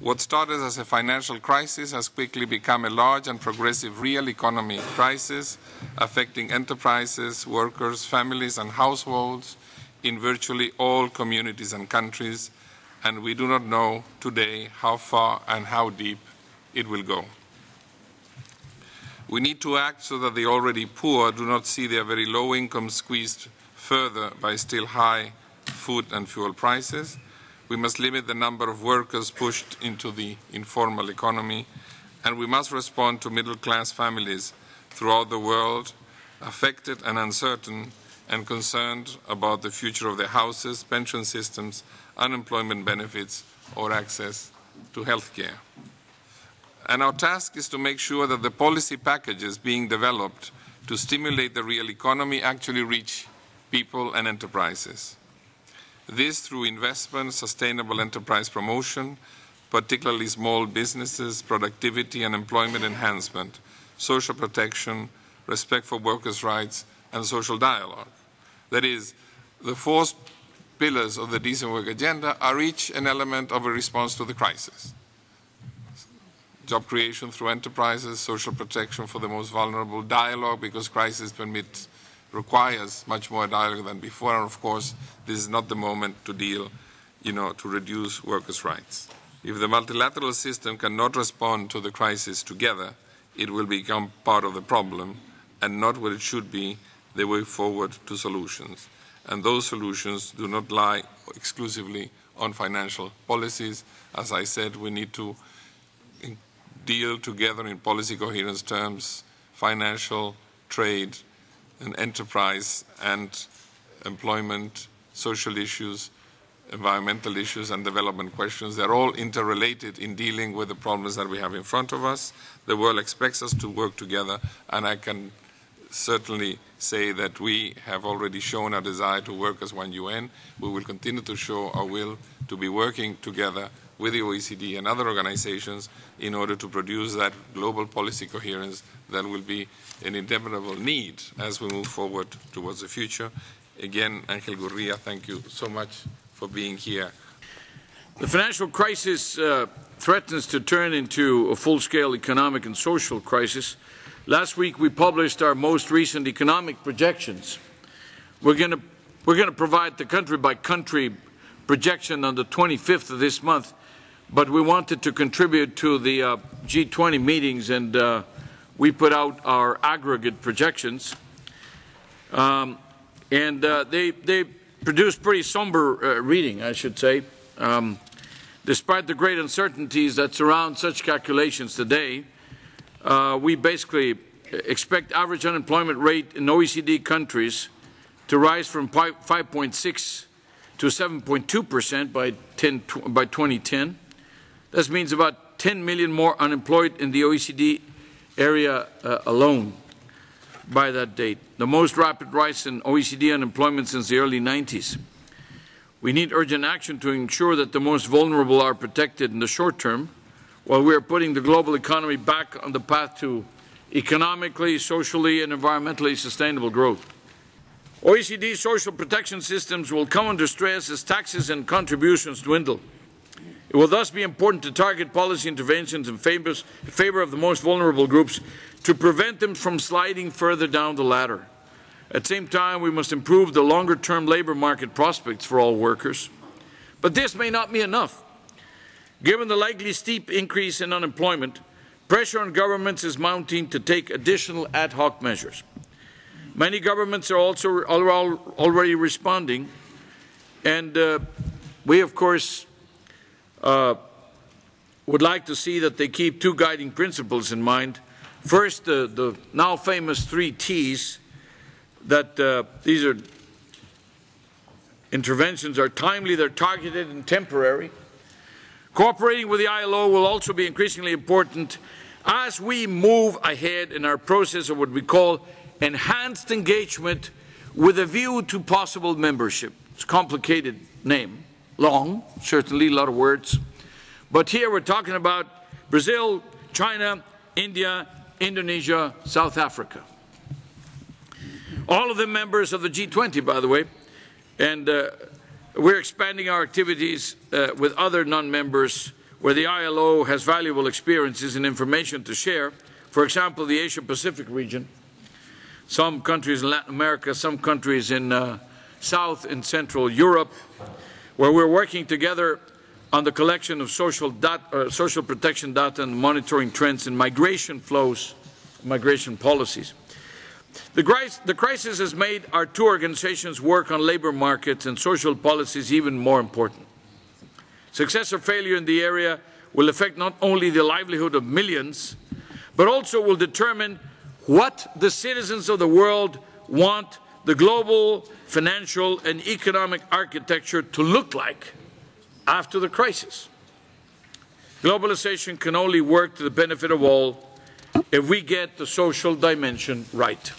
What started as a financial crisis has quickly become a large and progressive real economy crisis affecting enterprises, workers, families and households in virtually all communities and countries, and we do not know today how far and how deep it will go. We need to act so that the already poor do not see their very low income squeezed further by still high food and fuel prices. We must limit the number of workers pushed into the informal economy, and we must respond to middle-class families throughout the world affected and uncertain and concerned about the future of their houses, pension systems, unemployment benefits, or access to health care. And our task is to make sure that the policy packages being developed to stimulate the real economy actually reach people and enterprises. This through investment, sustainable enterprise promotion, particularly small businesses, productivity and employment enhancement, social protection, respect for workers' rights, and social dialogue. That is, the four pillars of the decent work agenda are each an element of a response to the crisis. Job creation through enterprises, social protection for the most vulnerable, dialogue because crisis requires much more dialogue than before, and of course this is not the moment to deal, to reduce workers' rights. If the multilateral system cannot respond to the crisis together, it will become part of the problem and not what it should be, the way forward to solutions. And those solutions do not lie exclusively on financial policies. As I said, we need to deal together in policy coherence terms, financial, trade, and enterprise and employment, social issues, environmental issues and development questions. They're all interrelated in dealing with the problems that we have in front of us. The world expects us to work together, and I can certainly say that we have already shown our desire to work as one UN. We will continue to show our will to be working together with the OECD and other organizations in order to produce that global policy coherence that will be an inevitable need as we move forward towards the future. Again, Angel Gurría, thank you so much for being here. The financial crisis threatens to turn into a full-scale economic and social crisis. Last week we published our most recent economic projections. We're going to provide the country-by-country projection on the 25th of this month, but we wanted to contribute to the G20 meetings, and we put out our aggregate projections. They produced pretty somber reading, I should say. Despite the great uncertainties that surround such calculations today, we basically expect average unemployment rate in OECD countries to rise from 5.6 to 7.2% by 2010. This means about 10 million more unemployed in the OECD area alone by that date, the most rapid rise in OECD unemployment since the early 90s. We need urgent action to ensure that the most vulnerable are protected in the short term, while we are putting the global economy back on the path to economically, socially, and environmentally sustainable growth. OECD social protection systems will come under stress as taxes and contributions dwindle. It will thus be important to target policy interventions in favor of the most vulnerable groups to prevent them from sliding further down the ladder. At the same time, we must improve the longer-term labor market prospects for all workers. But this may not be enough. Given the likely steep increase in unemployment, pressure on governments is mounting to take additional ad hoc measures. Many governments are also already responding, and we, of course, would like to see that they keep two guiding principles in mind. First, the now famous 3 T's, that these interventions are timely, they're targeted and temporary. Cooperating with the ILO will also be increasingly important as we move ahead in our process of what we call enhanced engagement with a view to possible membership. It's a complicated name, long, certainly a lot of words. But here we're talking about Brazil, China, India, Indonesia, South Africa. All of them members of the G20, by the way, and we're expanding our activities with other non-members where the ILO has valuable experiences and information to share. For example, the Asia-Pacific region, some countries in Latin America, some countries in South and Central Europe, where we're working together on the collection of social protection data and monitoring trends in migration flows, migration policies. The crisis has made our two organizations' work on labor markets and social policies even more important. Success or failure in the area will affect not only the livelihood of millions, but also will determine what the citizens of the world want the global financial and economic architecture to look like after the crisis. Globalization can only work to the benefit of all if we get the social dimension right.